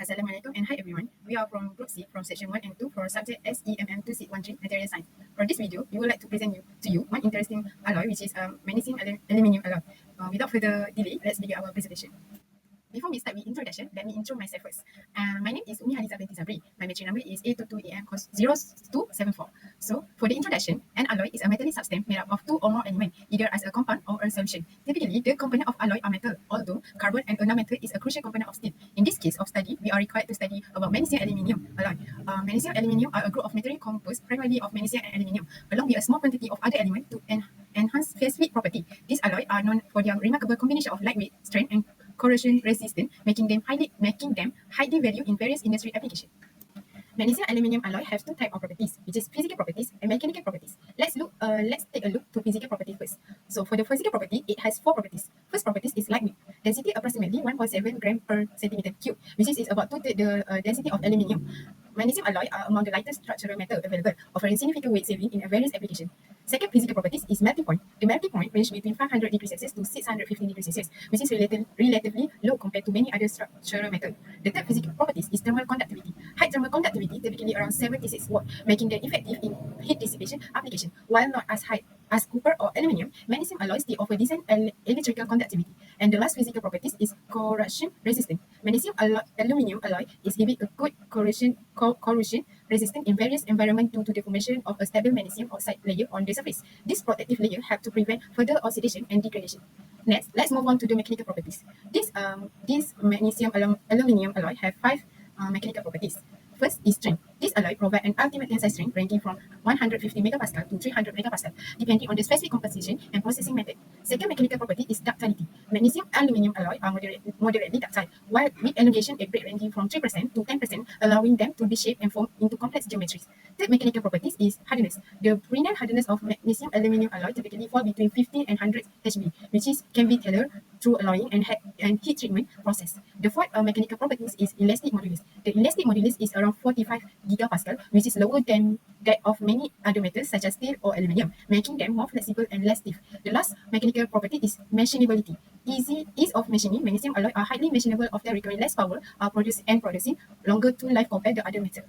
Assalamualaikum and hi everyone. We are from Group C from Section 1 and 2 for subject SEMM2413 Material Science. For this video, we would like to present to you one interesting alloy which is magnesium aluminium alloy. Without further delay, let's begin our presentation. Before we start with introduction, let me intro myself first. My name is Umi Haliza binti Zabri. My material number is A22AM0274. So, for the introduction, an alloy is a metallic substance made up of two or more elements, either as a compound or a solution. Typically, the component of alloy are metal, although carbon and ornamental is a crucial component of steel. In this case of study, we are required to study about magnesium aluminium alloy. Magnesium aluminium are a group of material composed primarily of magnesium and aluminium, along with a small quantity of other elements to enhance specific property. These alloys are known for their remarkable combination of lightweight, strength, and corrosion resistant, making them highly valued in various industry applications. Magnesium aluminium alloy have two types of properties, which is physical properties and mechanical properties. Let's take a look to physical property first. So for the physical property, it has four properties. First property is lightweight. Density approximately 1.7 gram per centimeter cube, which is about two-thirds the density of aluminium. Magnesium alloy are among the lightest structural metal available, offering significant weight saving in various applications. Second physical properties is melting point. The melting point ranges between 500 degrees Celsius to 650 degrees Celsius, which is relatively low compared to many other structural metals. The third physical properties is thermal conductivity. High thermal conductivity, typically around 76 watts, making them effective in heat dissipation application. While not as high as copper or aluminium, magnesium alloys still offer decent electrical conductivity. And the last physical properties is corrosion resistant. Magnesium aluminium alloy exhibit a good corrosion resistant in various environments due to the formation of a stable magnesium oxide layer on the surface. This protective layer helps to prevent further oxidation and degradation. Next, let's move on to the mechanical properties. This magnesium aluminium alloy have five mechanical properties. First is strength. This alloy provides an ultimate tensile strength ranging from 150 megapascal to 300 megapascal, depending on the specific composition and processing method. Second mechanical property is ductility. Magnesium aluminium alloy are moderately ductile, while with elongation at rate ranging from 3% to 10%, allowing them to be shaped and formed into complex geometries. Third mechanical properties is hardness. The Brinell hardness of magnesium aluminium alloy typically fall between 15 and 100 HB, which can be tailored through alloying and heat treatment process. The fourth mechanical properties is elastic modulus. The elastic modulus is around 45 gigapascal, which is lower than that of many other metals such as steel or aluminium, making them more flexible and less stiff. The last mechanical property is machinability. Ease of machining. Magnesium alloy are highly machinable, often requiring less power, producing longer tool life compared to other metals.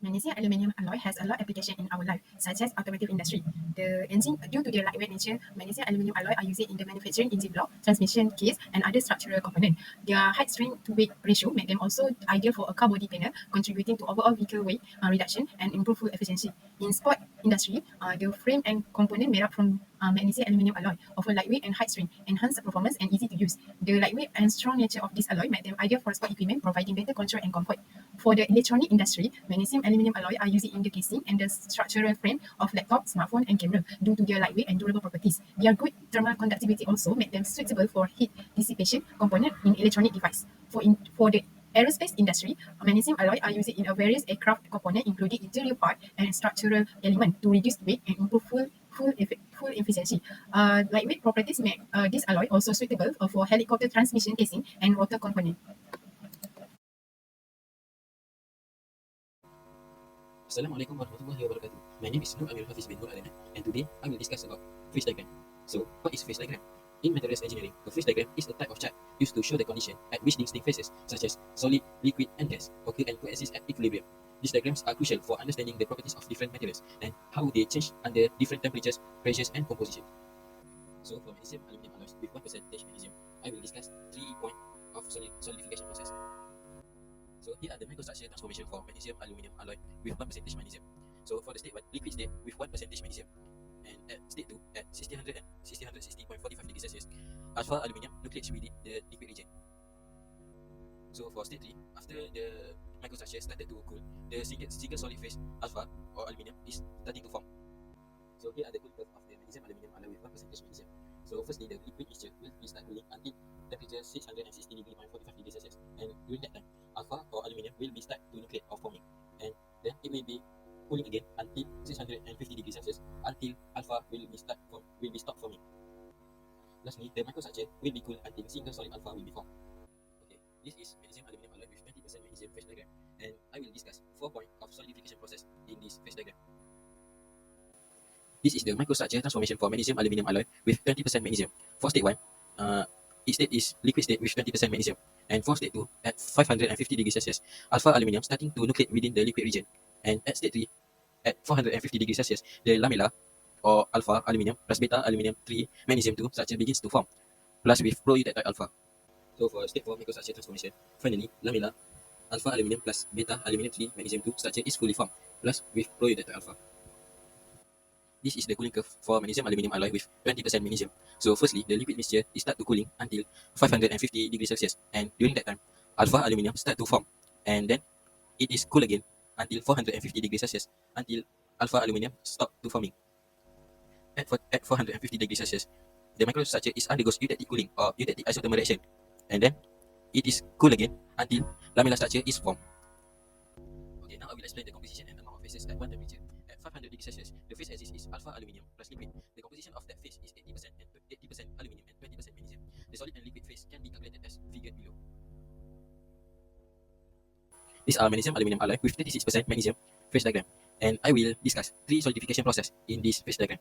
Magnesium aluminium alloy has a lot of application in our life, such as automotive industry. The engine, due to their lightweight nature, magnesium aluminium alloy are used in the manufacturing engine block, transmission case, and other structural components. Their height strength to weight ratio make them also ideal for a car body panel, contributing to overall vehicle weight reduction and improved fuel efficiency. In sport industry, the frame and component made up from magnesium aluminium alloy offer lightweight and high strength, enhanced performance, and easy to use. The lightweight and strong nature of this alloy make them ideal for sport equipment, providing better control and comfort. For the electronic industry, magnesium aluminium alloy are used in the casing and the structural frame of laptop, smartphone, and camera due to their lightweight and durable properties. Their good thermal conductivity also make them suitable for heat dissipation component in electronic device. For the aerospace industry, magnesium alloy are used in various aircraft components, including interior part and structural element, to reduce weight and improve full efficiency. Lightweight properties make this alloy also suitable for helicopter transmission casing and rotor component. Assalamualaikum warahmatullahi wabarakatuh. My name is Nur Amir Hafiz bin Nur Alana, and today I will discuss about phase diagram. So, what is phase diagram? In materials engineering, a phase diagram is a type of chart used to show the condition at which distinct phases, such as solid, liquid, and gas, occur and coexist at equilibrium. These diagrams are crucial for understanding the properties of different materials and how they change under different temperatures, pressures, and composition. So, for magnesium aluminium alloys with 1% magnesium, I will discuss 3 points of solidification process. So here are the microstructure transformation for magnesium aluminium alloy with 1% magnesium. So for the state 1, liquid state with 1% magnesium, and at state 2 at 1660.45 degrees Celsius, alpha aluminium nucleates within the liquid region. So for state 3, after the microstructure started to cool, the single solid phase alpha or aluminium is starting to form. So here are the cooling curve of the magnesium aluminium alloy with 1% magnesium. So firstly, the liquid mixture will be start cooling until temperature 660.45 degrees Celsius, and during that time, alpha or aluminium will be start to nucleate or forming, and then it will be cooling again until 650 degrees Celsius until alpha will be stop forming. Lastly, the microstructure will be cooled until single solid alpha will be formed. Okay, this is magnesium aluminium alloy with 20% magnesium phase diagram, and I will discuss 4 points of solidification process in this phase diagram. This is the microstructure transformation for magnesium aluminium alloy with 20% magnesium. For state 1, its state is liquid state with 20% magnesium. And for state 2, at 550 degrees Celsius, alpha aluminium starting to nucleate within the liquid region. And at state 3, at 450 degrees Celsius, the lamella or alpha aluminium plus beta aluminium 3 magnesium 2 structure begins to form, plus with pro-eutectide alpha. So for state 4 microstructure transformation, finally, lamella alpha aluminium plus beta aluminium 3 magnesium 2 structure is fully formed, plus with pro-eutectide alpha. This is the cooling curve for magnesium aluminium alloy with 20% magnesium. So firstly, the liquid mixture is start to cooling until 550 degrees Celsius, and during that time, alpha aluminium start to form, and then it is cool again until 450 degrees Celsius until alpha aluminium stop to forming. At 450 degrees Celsius, the microstructure is undergoes eutectic cooling or eutectic isothermal reaction, and then it is cool again until lamellar structure is formed. Okay, now I will explain the composition and amount of phases at one temperature. At 500 degrees Celsius, the phase axis is alpha aluminium plus liquid. The composition of that phase is 80% and 80% aluminium and 20% magnesium. The solid and liquid phase can be calculated as figured below. These are magnesium aluminium alloy with 36% magnesium phase diagram, and I will discuss three solidification process in this phase diagram.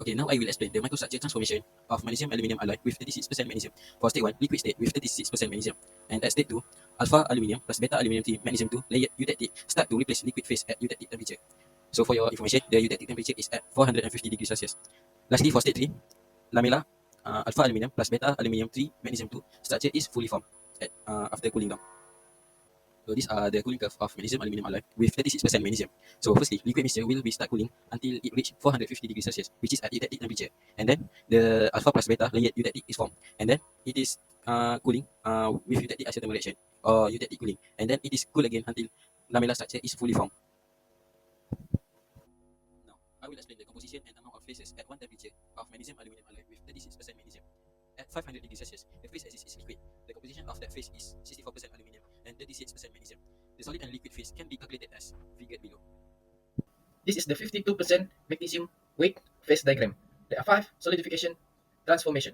Okay, now I will explain the microstructure transformation of magnesium aluminium alloy with 36% magnesium. For state 1, liquid state with 36% magnesium. And at state 2, alpha aluminium plus beta aluminium 3 magnesium 2 layered eutectic start to replace liquid phase at eutectic temperature. So for your information, the eutectic temperature is at 450 degrees Celsius. Lastly, for state 3, lamella alpha aluminium plus beta aluminium 3 magnesium 2 structure is fully formed after cooling down. So these are the cooling curve of magnesium aluminium alloy with 36% magnesium. So firstly, liquid mixture will be start cooling until it reach 450 degrees Celsius, which is at eutectic temperature. And then the alpha plus beta layered eutectic is formed. And then it is cooling with eutectic isothermal reaction or eutectic cooling. And then it is cool again until lamellar structure is fully formed. Now, I will explain the composition and amount of phases at one temperature of magnesium aluminium alloy with 36% magnesium. At 500 degrees Celsius, the phase axis is liquid. The composition of that phase is 64% aluminium and 36% magnesium. The solid and liquid phase can be calculated as figured below. This is the 52% magnesium weight phase diagram. There are 5 solidification transformation.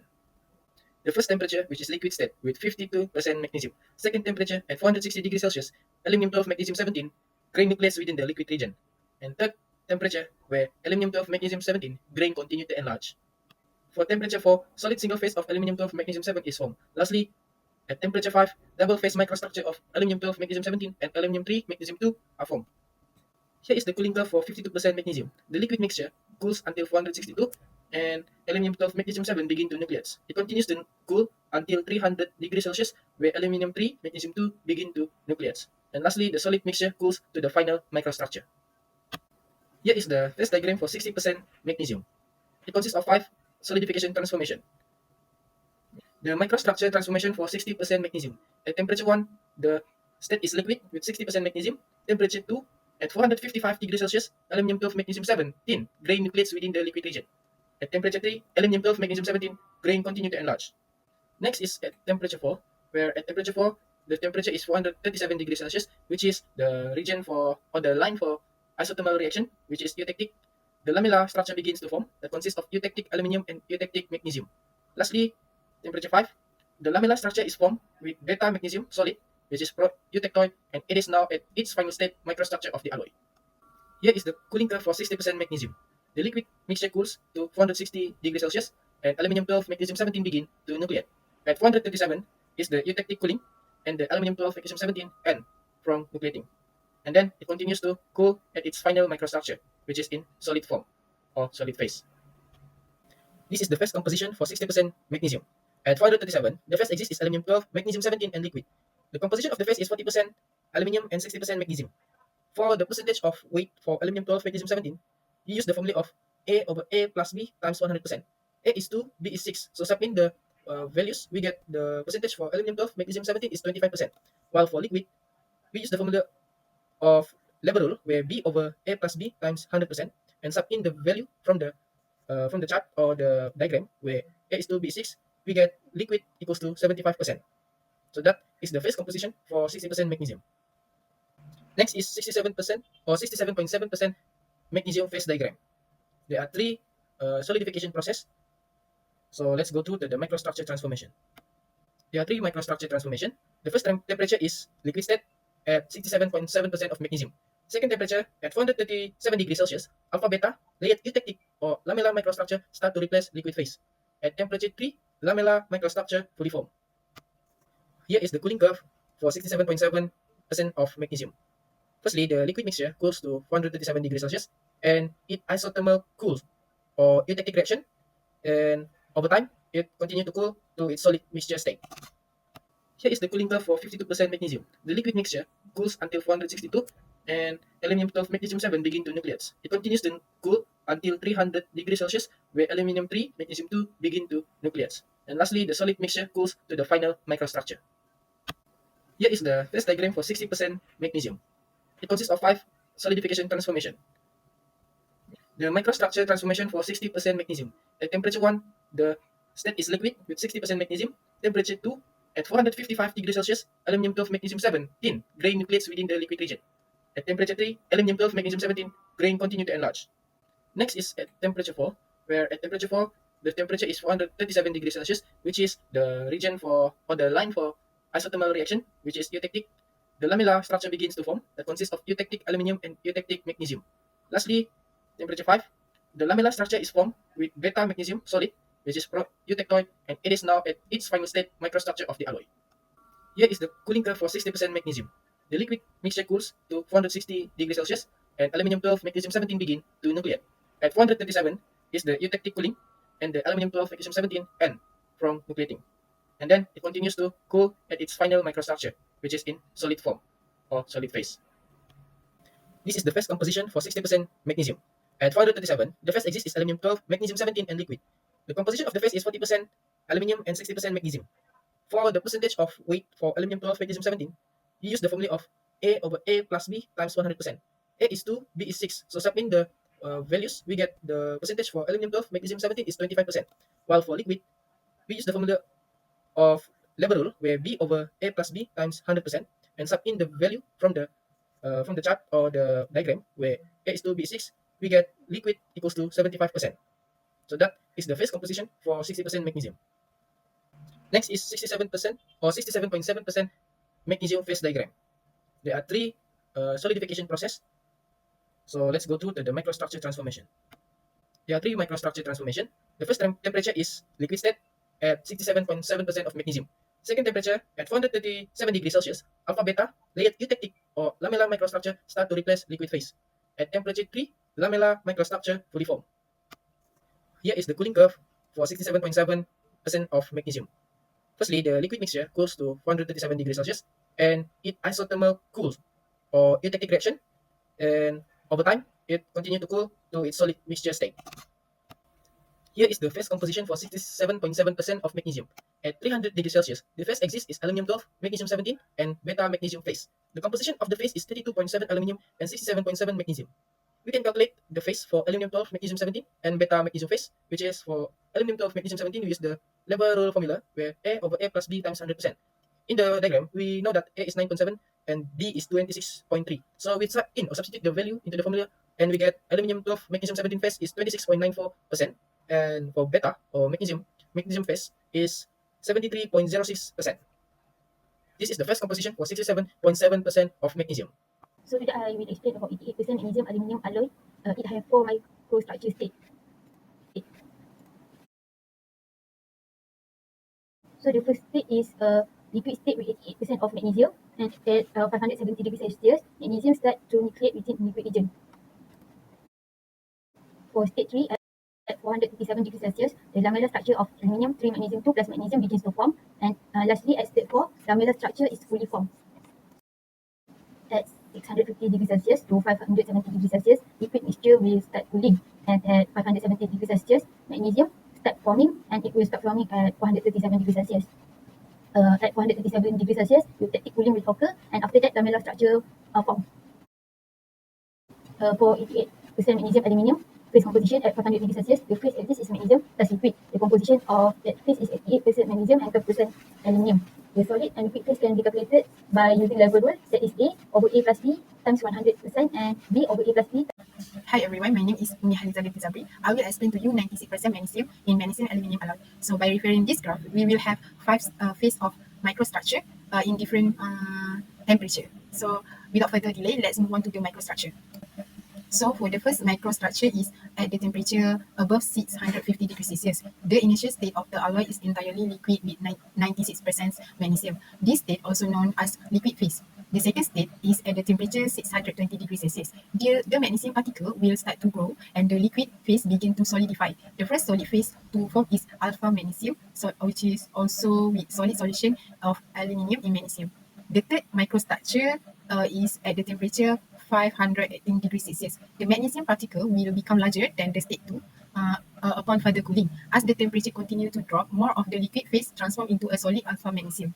The first temperature, which is liquid state with 52% magnesium. Second temperature at 460 degrees Celsius, aluminum 12, magnesium 17, grain nucleus within the liquid region. And third temperature, where aluminum 12, magnesium 17, grain continue to enlarge. For temperature 4, solid single phase of aluminum 12, magnesium 7 is formed. Lastly, at temperature 5, double phase microstructure of aluminum 12, magnesium 17 and aluminum 3, magnesium 2 are formed. Here is the cooling curve for 52% magnesium. The liquid mixture cools until 462 and aluminum 12, magnesium 7 begin to nucleate. It continues to cool until 300 degrees Celsius, where aluminum 3, magnesium 2 begin to nucleate. And lastly, the solid mixture cools to the final microstructure. Here is the phase diagram for 60% magnesium. It consists of 5 solidification transformation. The microstructure transformation for 60% magnesium. At temperature 1, the state is liquid with 60% magnesium. Temperature 2, at 455 degrees Celsius, aluminum 12, magnesium 17, grain nucleates within the liquid region. At temperature 3, aluminum 12, magnesium 17, grain continue to enlarge. Next is at temperature 4, where at temperature 4, the temperature is 437 degrees Celsius, which is the region for, or the line for isothermal reaction, which is eutectic. The lamellar structure begins to form that consists of eutectic aluminum and eutectic magnesium. Lastly, temperature 5, the lamellar structure is formed with beta magnesium solid, which is eutectoid, and it is now at its final state microstructure of the alloy. Here is the cooling curve for 60% magnesium. The liquid mixture cools to 460 degrees Celsius, and aluminum 12, magnesium 17 begin to nucleate. At 437 is the eutectic cooling, and the aluminum 12, magnesium 17 end from nucleating. And then it continues to cool at its final microstructure, which is in solid form or solid phase. This is the phase composition for 60% magnesium. At 437, the phase axis is aluminum 12, magnesium 17, and liquid. The composition of the phase is 40% aluminum and 60% magnesium. For the percentage of weight for aluminum 12, magnesium 17, you use the formula of A over A plus B times 100%. A is 2, B is 6. So substituting the values, we get the percentage for aluminum 12, magnesium 17 is 25%. While for liquid, we use the formula of lever rule, where B over A plus B times 100%, and substituting the value from the chart or the diagram, where A is 2, B is 6, we get liquid equals to 75%. So that is the phase composition for 60% magnesium. Next is 67% or 67.7% magnesium phase diagram. There are 3 solidification process. So let's go through the microstructure transformation. There are 3 microstructure transformation. The first temperature is liquid state at 67.7% of magnesium. Second temperature at 437 degrees Celsius, alpha beta layered eutectic or lamellar microstructure start to replace liquid phase. At temperature 3, lamellar microstructure fully formed. Here is the cooling curve for 67.7% of magnesium. Firstly, the liquid mixture cools to 437 degrees Celsius and it isothermal cools or eutectic reaction, and over time it continues to cool to its solid mixture state. Here is the cooling curve for 52% magnesium. The liquid mixture cools until 462 and aluminium 12 magnesium 7 begin to nucleates. It continues to cool until 300 degrees Celsius where aluminium 3 magnesium 2 begin to nucleates. And lastly, the solid mixture cools to the final microstructure. Here is the phase diagram for 60% magnesium. It consists of 5 solidification transformation. The microstructure transformation for 60% magnesium. At temperature 1, the state is liquid with 60% magnesium. Temperature 2, at 455 degrees Celsius, aluminium 12 magnesium 7 thin grain nucleates within the liquid region. At temperature 3, aluminium 12 magnesium 17 grain continue to enlarge. Next is at temperature 4, where at temperature 4, the temperature is 437 degrees Celsius, which is the region for, or the line for isothermal reaction, which is eutectic. The lamellar structure begins to form that consists of eutectic aluminium and eutectic magnesium. Lastly, temperature 5, the lamellar structure is formed with beta magnesium solid, which is eutectoid, and it is now at its final state microstructure of the alloy. Here is the cooling curve for 60% magnesium. The liquid mixture cools to 460 degrees Celsius, and aluminium 12 magnesium 17 begin to nucleate. At 437 is the eutectic cooling, and the aluminium 12 magnesium 17 end from nucleating. And then it continues to cool at its final microstructure, which is in solid form or solid phase. This is the phase composition for 60% magnesium. At 437, the phase exists is aluminium 12, magnesium 17, and liquid. The composition of the phase is 40% aluminium and 60% magnesium. For the percentage of weight for aluminium 12, magnesium 17, you use the formula of A over A plus B times 100%. A is 2, B is 6. So substituting the values, we get the percentage for aluminium 12, magnesium 17 is 25%. While for liquid, we use the formula of Leber rule where B over A plus B times 100% and sub in the value from the chart or the diagram where A is 2, B is 6, we get liquid equals to 75%. So that is the phase composition for 60% magnesium. Next is 67% or 67.7% magnesium phase diagram. There are three solidification process. So let's go through the microstructure transformation. There are three microstructure transformation. The first temperature is liquid state at 67.7% of magnesium. Second temperature at 437 degrees Celsius, alpha beta layered eutectic or lamellar microstructure start to replace liquid phase. At temperature 3, lamellar microstructure fully formed. Here is the cooling curve for 67.7% of magnesium. Firstly, the liquid mixture cools to 437 degrees Celsius and it isothermal cools or eutectic reaction, and over time it continues to cool to its solid mixture state. Here is the phase composition for 67.7% of magnesium. At 300 degrees Celsius, the phase exists is aluminium 12, magnesium 17, and beta magnesium phase. The composition of the phase is 32.7 aluminium and 67.7 magnesium. We can calculate the phase for aluminium 12, magnesium 17, and beta magnesium phase, which is for aluminium 12, magnesium 17, we use the Leber rule formula where A over A plus B times 100%. In the diagram, we know that A is 9.7 and B is 26.3. So we sub in or substitute the value into the formula and we get aluminium 12, magnesium 17 phase is 26.94%. And for beta or magnesium phase is 73.06%. This is the phase composition for 67.7% of magnesium. So today I will explain about 88% magnesium aluminium alloy. It has 4 microstructure states. So the first state is a liquid state with 88% of magnesium, and at 570 degrees Celsius, magnesium starts to nucleate within liquid region. For state 3, at 437 degrees Celsius, the lamellar structure of aluminium 3 magnesium 2 plus magnesium begins to form, and lastly at state 4, lamellar structure is fully formed. At 650 degrees Celsius to 570 degrees Celsius, liquid mixture will start cooling, and at 570 degrees Celsius, magnesium start forming, and it will start forming at 437 degrees Celsius. At 437 degrees Celsius, eutectic cooling will occur, and after that, lamellar structure form. For 88% magnesium aluminium, phase composition at 500 degrees Celsius, the phase exists is magnesium plus liquid. The composition of that phase is 88% magnesium and 12% aluminium. The solid and liquid phase can be calculated by using Leber rule, that is A over A plus B times 100% and B over A plus B. Hi everyone, my name is Umi Haliza Zabri. I will explain to you 96% magnesium in magnesium aluminium alloy. So by referring this graph, we will have 5 phases of microstructure in different temperature. So without further delay, let's move on to the microstructure. So for the first microstructure is at the temperature above 650 degrees Celsius. The initial state of the alloy is entirely liquid with 96% magnesium. This state also known as liquid phase. The second state is at the temperature 620 degrees Celsius. The magnesium particle will start to grow and the liquid phase begin to solidify. The first solid phase to form is alpha magnesium, which is also with solid solution of aluminium in magnesium. The third microstructure is at the temperature 518 degrees Celsius. The magnesium particle will become larger than the state 2 upon further cooling. As the temperature continues to drop, more of the liquid phase transforms into a solid alpha magnesium.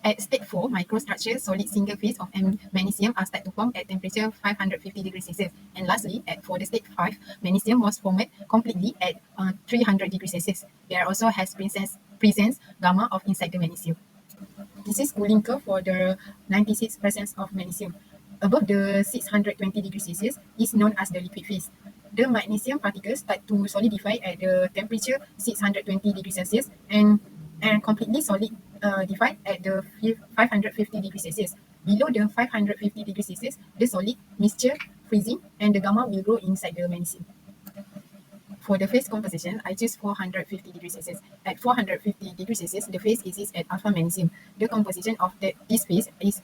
At state 4, microstructure solid single phase of magnesium are start to form at temperature 550 degrees Celsius. And lastly, for the state 5, magnesium was formed completely at 300 degrees Celsius. There also has presence gamma of inside the magnesium. This is cooling curve for the 96% of magnesium. Above the 620 degrees Celsius is known as the liquid phase. The magnesium particles start to solidify at the temperature 620 degrees Celsius and completely solidified at the 550 degrees Celsius. Below the 550 degrees Celsius, the solid mixture freezing and the gamma will grow inside the magnesium. For the phase composition, I choose 450 degrees Celsius. At 450 degrees Celsius, the phase exists at alpha magnesium. The composition of this phase is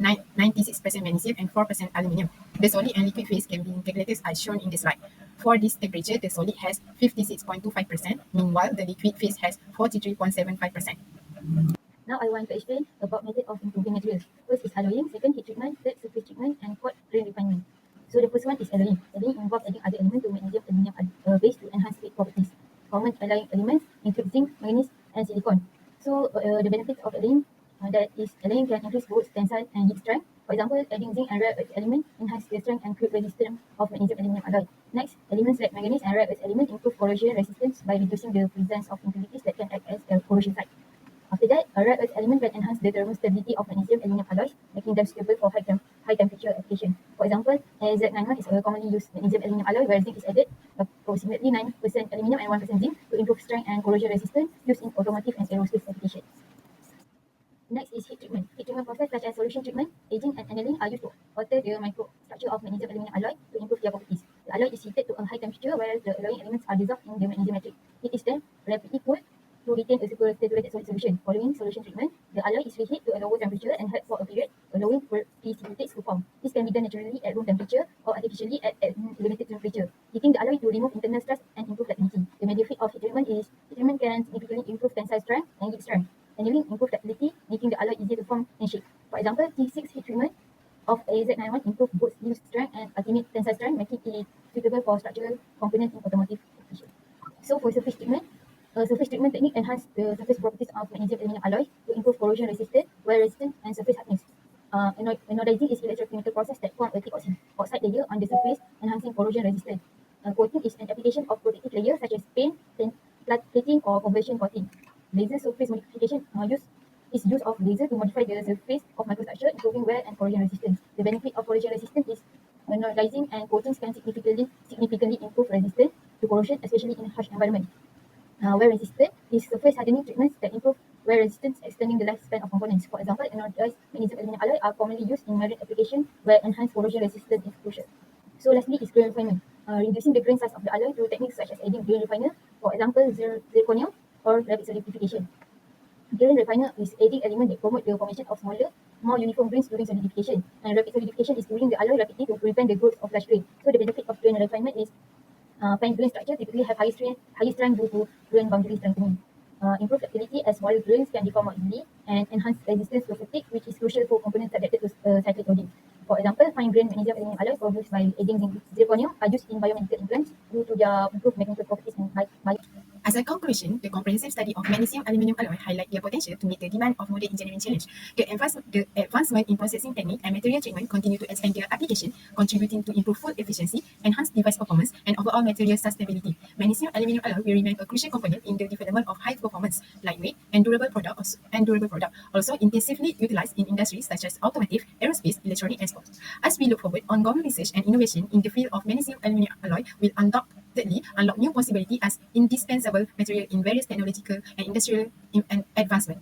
96% magnesium and 4% aluminium. The solid and liquid phase can be integrated as shown in the slide. For this temperature, the solid has 56.25%, meanwhile the liquid phase has 43.75%. Now I want to explain about method of improving materials. First is alloying, second heat treatment, third surface treatment, and fourth grain refinement. So the first one is alloying. Alloying involves adding other elements to magnesium aluminum base to enhance weight properties. Common alloying elements include zinc, manganese, and silicon. So the benefits of alloying that is alloying can increase both tensile and heat strength. For example, adding zinc and rare earth element enhance the strength and crude resistance of magnesium aluminum alloy. Next, elements like manganese and rare earth element improve corrosion resistance by reducing the presence of impurities that can act as a corrosion site. After that, a rare earth element can enhance the thermal stability of magnesium aluminum alloys, making them suitable for high temperature application. For example, AZ91 is a commonly used magnesium aluminum alloy where zinc is added, approximately 9% aluminum and 1% zinc, to improve strength and corrosion resistance used in automotive and aerospace applications. Next is heat treatment. Heat treatment process such as solution treatment, aging, and annealing are used to alter the microstructure of magnesium aluminum alloy to improve their properties. The alloy is heated to a high temperature where the alloying elements are dissolved in the magnesium matrix. It is then rapidly cooled to retain a saturated solid solution. Following solution treatment, the alloy is reheated to a lower temperature and held for a period, allowing precipitates to form. This can be done naturally at room temperature or artificially at elevated temperature. Heating the alloy to remove internal stress and improve ductility. The benefit of heat treatment is heat treatment can significantly improve tensile strength and heat strength. Annealing improve ductility, making the alloy easier to form and shape. For example, T6 heat treatment of AZ91 improve both yield strength and ultimate tensile strength, making it suitable for structural components in automotive applications. So for surface treatment technique enhance the surface properties of magnesium aluminum alloy to improve corrosion resistance, wear resistance, and surface hardness. Anodizing is electrochemical process that form a thick oxide layer on the surface, enhancing corrosion resistance. Coating is an application of protective layer such as paint, plating, or conversion coating. Laser surface modification is use of laser to modify the surface of microstructure, improving wear and corrosion resistance. The benefit of corrosion resistance is anodizing and coatings can significantly improve resistance to corrosion, especially in harsh environment. Wear resistant is surface hardening treatments that improve wear resistance, extending the lifespan of components. For example, anodized magnesium aluminum alloy are commonly used in marine application where enhanced corrosion resistance is crucial. So lastly is grain refinement. Reducing the grain size of the alloy through techniques such as adding grain refiner, for example, zirconium or rapid solidification. Grain refiner is adding element that promote the formation of smaller, more uniform grains during solidification. And rapid solidification is cooling the alloy rapidly to prevent the growth of large grain. So the benefit of grain refinement is fine grain structure typically have high strength due to grain boundary strengthening. Improve ductility as smaller grains can deform more easily, and enhance resistance to fatigue, which is crucial for components subjected to cyclic loading. For example, fine grain magnesium aluminum alloy produced by adding zirconium are used in biomedical implants due to their improved mechanical properties and As a conclusion, the comprehensive study of magnesium aluminum alloy highlight their potential to meet the demand of modern engineering challenge. The advancement in processing technique and material treatment continue to expand their application, contributing to improved fuel efficiency, enhanced device performance, and overall material sustainability. Magnesium aluminum alloy will remain a crucial component in the development of high performance, lightweight, and durable product, also intensively utilized in industries such as automotive, aerospace, electronic, and sports. As we look forward, ongoing research and innovation in the field of magnesium aluminum alloy will unlock new possibilities as indispensable material in various technological and industrial advancement.